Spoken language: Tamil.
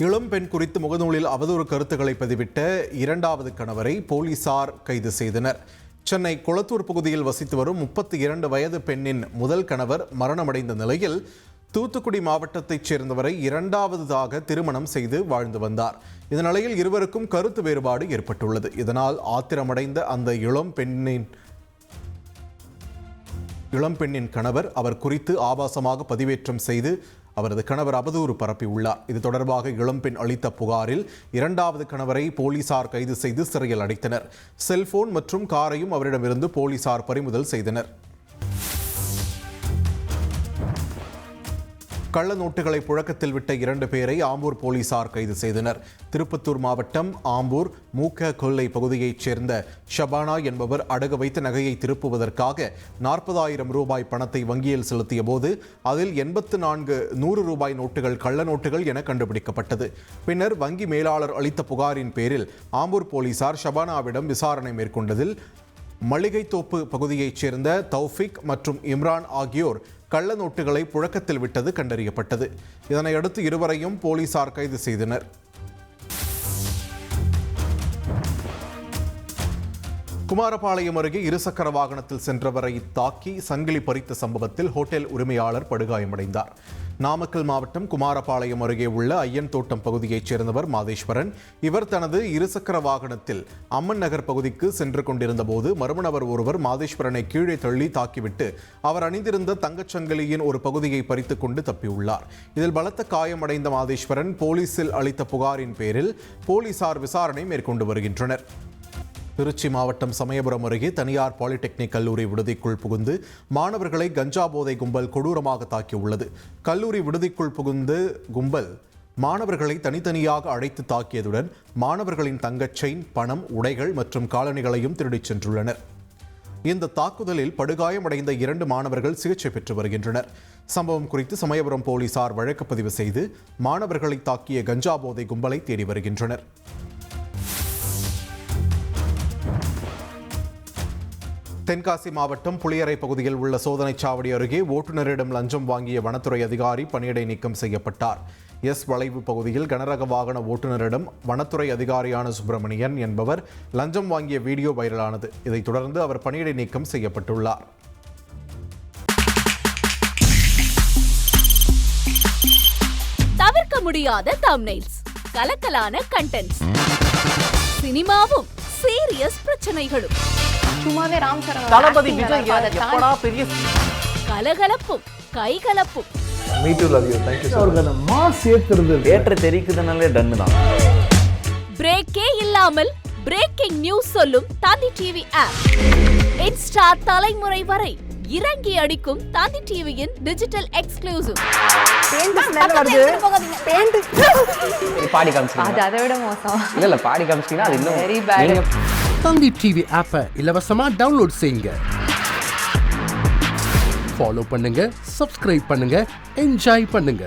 இளம் பெண் குறித்து முகநூலில் அவதூறு கருத்துக்களை பதிவிட்ட இரண்டாவது கணவரை போலீசார் கைது செய்தனர். சென்னை கொளத்தூர் பகுதியில் வசித்து வரும் 32 வயது பெண்ணின் முதல் கணவர் மரணமடைந்த நிலையில் தூத்துக்குடி மாவட்டத்தைச் சேர்ந்தவரை இரண்டாவதாக திருமணம் செய்து வாழ்ந்து வந்தார். இந்த நிலையில் இருவருக்கும் கருத்து வேறுபாடு ஏற்பட்டுள்ளது. இதனால் ஆத்திரமடைந்த அந்த இளம் பெண்ணின் கணவர் அவர் குறித்து ஆபாசமாக பதிவேற்றம் செய்து அவரது கணவர் அவதூறு பரப்பியுள்ளார். இது தொடர்பாக இளம்பெண் அளித்த புகாரில் இரண்டாவது கணவரை போலீசார் கைது செய்து சிறையில் அடைத்தனர். செல்போன் மற்றும் காரையும் அவரிடமிருந்து போலீசார் பறிமுதல் செய்தனர். கள்ள நோட்டுகளை புழக்கத்தில் விட்ட 2 பேரை ஆம்பூர் போலீசார் கைது செய்தனர். திருப்பத்தூர் மாவட்டம் ஆம்பூர் மூக்க கொல்லை பகுதியைச் சேர்ந்த ஷபானா என்பவர் அடகு வைத்த நகையை திருப்புவதற்காக 40,000 ரூபாய் பணத்தை வங்கியில் செலுத்திய போது அதில் 84 100 ரூபாய் நோட்டுகள் கள்ள நோட்டுகள் என கண்டுபிடிக்கப்பட்டது. பின்னர் வங்கி மேலாளர் அளித்த புகாரின் பேரில் ஆம்பூர் போலீசார் ஷபானாவிடம் விசாரணை மேற்கொண்டதில் மளிகைத்தோப்பு பகுதியைச் சேர்ந்த தௌஃபிக் மற்றும் இம்ரான் ஆகியோர் கள்ள நோட்டுகளை புழக்கத்தில் விட்டது கண்டறியப்பட்டது. இதனையடுத்து இருவரையும் போலீசார் கைது செய்தனர். குமாரபாளையம் அருகே இருசக்கர வாகனத்தில் சென்றவரை தாக்கி சங்கிலி பறித்த சம்பவத்தில் ஹோட்டல் உரிமையாளர் படுகாயமடைந்தார். நாமக்கல் மாவட்டம் குமாரபாளையம் அருகே உள்ள ஐயன் தோட்டம் பகுதியைச் சேர்ந்தவர் மாதேஸ்வரன். இவர் தனது இருசக்கர வாகனத்தில் அம்மன் நகர் பகுதிக்கு சென்று கொண்டிருந்த போது மர்ம நபர் ஒருவர் மாதேஸ்வரனை கீழே தள்ளி தாக்கிவிட்டு அவர் அணிந்திருந்த தங்கச்சங்கிலியின் ஒரு பகுதியை பறித்துக் கொண்டு தப்பியுள்ளார். இதில் பலத்த காயமடைந்த மாதேஸ்வரன் போலீசில் அளித்த புகாரின் பேரில் போலீசார் விசாரணை மேற்கொண்டு வருகின்றனர். திருச்சி மாவட்டம் சமயபுரம் அருகே தனியார் பாலிடெக்னிக் கல்லூரி விடுதிக்குள் புகுந்து மாணவர்களை கஞ்சா போதை கும்பல் கொடூரமாக தாக்கியுள்ளது. கல்லூரி விடுதிக்குள் புகுந்து கும்பல் மாணவர்களை தனித்தனியாக அழைத்து தாக்கியதுடன் மாணவர்களின் தங்கச் செயின், பணம், உடைகள் மற்றும் காலணிகளையும் திருடிச் சென்றுள்ளனர். இந்த தாக்குதலில் படுகாயமடைந்த 2 மாணவர்கள் சிகிச்சை பெற்று வருகின்றனர். சம்பவம் குறித்து சமயபுரம் போலீசார் வழக்கு பதிவு செய்து மாணவர்களை தாக்கிய கஞ்சா போதை கும்பலை தேடி வருகின்றனர். தென்காசி மாவட்டம் புளியரை பகுதியில் உள்ள சோதனைச் சாவடி அருகே ஓட்டுநரிடம் லஞ்சம் வாங்கிய வனத்துறை அதிகாரி பணியிடை நீக்கம் செய்யப்பட்டார். வளைவு பகுதியில் கனரக வாகன ஓட்டுநரிடம் வனத்துறை அதிகாரியான சுப்பிரமணியன் என்பவர் லஞ்சம் வாங்கிய வீடியோ வைரலானது. இதைத் தொடர்ந்து அவர் பணியிடை நீக்கம் செய்யப்பட்டுள்ளார். தவிர்க்க முடியாத தம்ப்நெயில்ஸ், கலக்கலான கண்டென்ட்ஸ், சினிமாவும் சீரியஸ் பிரச்சனைகளும், சும்மாவே ராம்சரண் தளபதி விஜய் எப்படா பெரிய கலகலப்பும் கைகலப்பும். Me to love you. Thank you அவர்களை மாஸ் ஏத்துறது தியேட்டர் தெரிக்குதுனாலே டன் தான். பிரேக்கே இல்லாமல் பிரேக்கிங் நியூஸ் சொல்லும் தந்தி டிவி ஆப். இன்ஸ்டா தலைமுறை வரை இறங்கி அடிக்கும் தந்தி டிவியின் டிஜிட்டல் எக்ஸ்க்ளூசிவ். பாடி காமிச்சிங்க. அது அதை விட மோசம். இல்ல பாடி காமிச்சிங்கன்னா அது இன்னும் வெரி பேட். தந்தி டிவி ஆப்பை இலவசமா டவுன்லோட் செய்யுங்க. ஃபாலோ பண்ணுங்க, சப்ஸ்கிரைப் பண்ணுங்க, என்ஜாய் பண்ணுங்க.